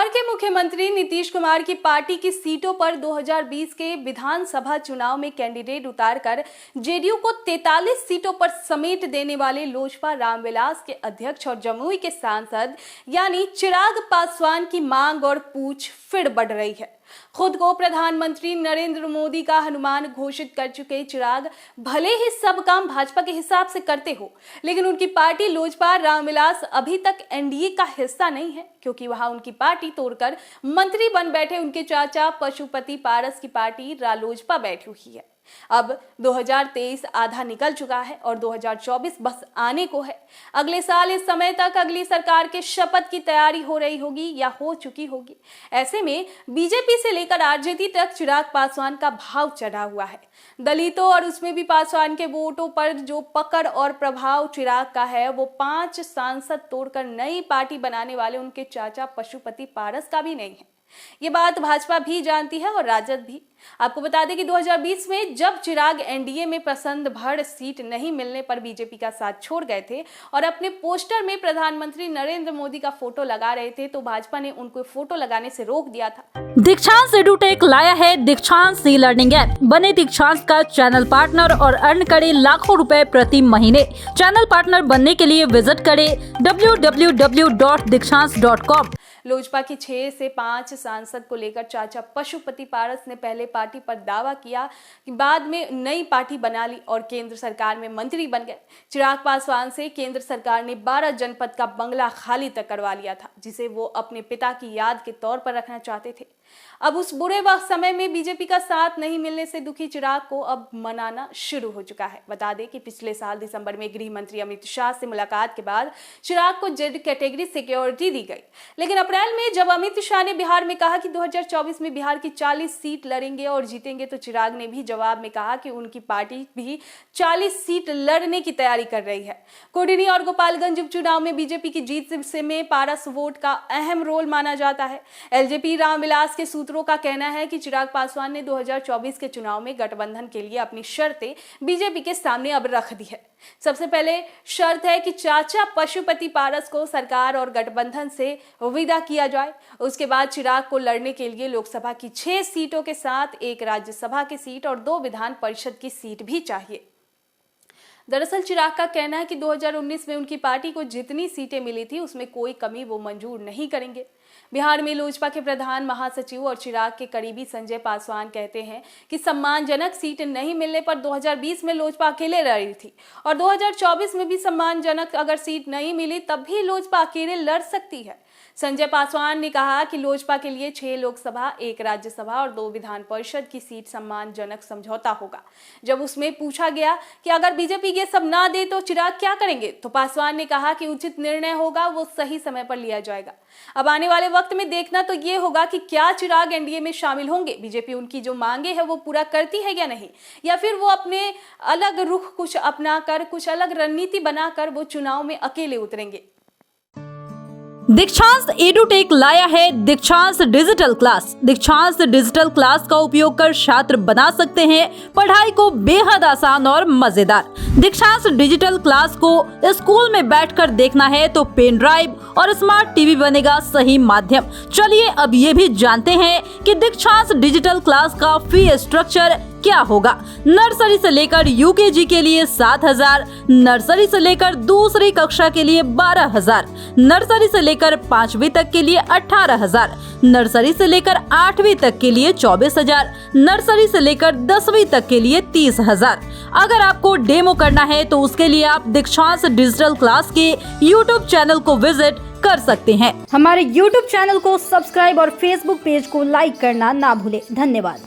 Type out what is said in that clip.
बिहार के मुख्यमंत्री नीतीश कुमार की पार्टी की सीटों पर 2020 के विधानसभा चुनाव में कैंडिडेट उतारकर जेडीयू को 43 सीटों पर समेट देने वाले लोजपा रामविलास के अध्यक्ष और जमुई के सांसद यानी चिराग पासवान की मांग और पूछ फिर बढ़ रही है। खुद को प्रधानमंत्री नरेंद्र मोदी का हनुमान घोषित कर चुके चिराग भले ही सब काम भाजपा के हिसाब से करते हो, लेकिन उनकी पार्टी लोजपा रामविलास अभी तक एनडीए का हिस्सा नहीं है, क्योंकि वहां उनकी पार्टी तोड़कर मंत्री बन बैठे उनके चाचा पशुपति पारस की पार्टी रालोजपा बैठी हुई है। अब 2023 आधा निकल चुका है और 2024 बस आने को है। अगले साल इस समय तक अगली सरकार के शपथ की तैयारी हो रही होगी या हो चुकी होगी। ऐसे में बीजेपी से लेकर आरजेडी तक चिराग पासवान का भाव चढ़ा हुआ है। दलितों और उसमें भी पासवान के वोटों पर जो पकड़ और प्रभाव चिराग का है, वो 5 सांसद तोड़कर नई पार्टी बनाने वाले उनके चाचा पशुपति पारस का भी नहीं है। ये बात भाजपा भी जानती है और राजद भी। आपको बता दें कि 2020 में जब चिराग एनडीए में पसंद भर सीट नहीं मिलने पर बीजेपी का साथ छोड़ गए थे और अपने पोस्टर में प्रधानमंत्री नरेंद्र मोदी का फोटो लगा रहे थे, तो भाजपा ने उनको फोटो लगाने से रोक दिया था। दीक्षांत एडुटेक लाया है दीक्षांत ई लर्निंग ऐप। बने दीक्षांत का चैनल पार्टनर और अर्न करे लाखों रुपए प्रति महीने। चैनल पार्टनर बनने के लिए विजिट करें www.dikshant.com। लोजपा की 6 से 5 सांसद को लेकर चाचा पशुपति पारस ने पहले पार्टी पर दावा किया कि बाद में नई पार्टी बना ली और केंद्र सरकार में मंत्री बन गए। चिराग पासवान से केंद्र सरकार ने 12 जनपद का बंगला खाली तक करवा लिया था, जिसे वो अपने पिता की याद के तौर पर रखना चाहते थे। अब उस बुरे वक्त समय में बीजेपी का साथ नहीं मिलने से दुखी चिराग को अब मनाना शुरू हो चुका है। बता दें कि पिछले साल दिसंबर में गृह मंत्री अमित शाह से मुलाकात के बाद चिराग को जेड कैटेगरी सिक्योरिटी दी गई, लेकिन अप्रैल में जब अमित शाह ने बिहार में कहा कि 2024 में बिहार की 40 सीट लड़ेंगे और जीतेंगे, तो चिराग ने भी जवाब में कहा कि उनकी पार्टी भी 40 सीट लड़ने की तैयारी कर रही है। कोडनी और गोपालगंज उपचुनाव में बीजेपी की जीत में पारस वोट का अहम रोल माना जाता है। एलजेपी रामविलास के सूत्रों का कहना है कि चिराग पासवान ने 2024 के चुनाव में गठबंधन के लिए अपनी शर्तें बीजेपी के सामने अब रख दी है। सबसे पहले शर्त है कि चाचा पशुपति पारस को सरकार और गठबंधन से विदा किया जाए। उसके बाद चिराग को लड़ने के लिए लोकसभा की 6 सीटों के साथ 1 राज्यसभा की सीट और 2 विधान परिषद की सीट भी चाहिए। दरअसल चिराग का कहना है कि 2019 में उनकी पार्टी को जितनी सीटें मिली थी, उसमें कोई कमी वो मंजूर नहीं करेंगे। बिहार में लोजपा के प्रधान महासचिव और चिराग के करीबी संजय पासवान कहते हैं कि सम्मानजनक सीट नहीं मिलने पर 2020 में लोजपा अकेले लड़ रही थी और 2024 में भी सम्मानजनक अगर सीट नहीं मिली तब भी लोजपा अकेले लड़ सकती है। संजय पासवान ने कहा कि लोजपा के लिए 6 लोकसभा, 1 राज्यसभा और 2 विधान परिषद की सीट सम्मानजनक समझौता होगा। जब उसमें पूछा गया कि अगर बीजेपी ये सब ना दे तो चिराग क्या करेंगे, तो पासवान ने कहा कि उचित निर्णय होगा, वो सही समय पर लिया जाएगा। अब आने वाले वक्त में देखना तो ये होगा कि क्या चिराग एनडीए में शामिल होंगे, बीजेपी उनकी जो मांगे है वो पूरा करती है या नहीं, या फिर वो अपने अलग रुख कुछ अपनाकर, कुछ अलग रणनीति बनाकर वो चुनाव में अकेले उतरेंगे। दीक्षांत एडुटेक लाया है दीक्षांत डिजिटल क्लास। दीक्षांत डिजिटल क्लास का उपयोग कर छात्र बना सकते हैं पढ़ाई को बेहद आसान और मजेदार। दीक्षांत डिजिटल क्लास को स्कूल में बैठकर देखना है तो पेन ड्राइव और स्मार्ट टीवी बनेगा सही माध्यम। चलिए अब ये भी जानते हैं कि दीक्षांत डिजिटल क्लास का फी स्ट्रक्चर क्या होगा। नर्सरी से लेकर यूकेजी के लिए 7,000, नर्सरी से लेकर दूसरी कक्षा के लिए 12,000, नर्सरी से लेकर 5वीं तक के लिए 18,000, नर्सरी से लेकर 8वीं तक के लिए 24,000, नर्सरी से लेकर 10वीं तक के लिए 30,000। अगर आपको डेमो करना है तो उसके लिए आप दीक्षांत डिजिटल क्लास के YouTube चैनल को विजिट कर सकते हैं। हमारे YouTube चैनल को सब्सक्राइब और Facebook पेज को लाइक करना ना भूलें। धन्यवाद।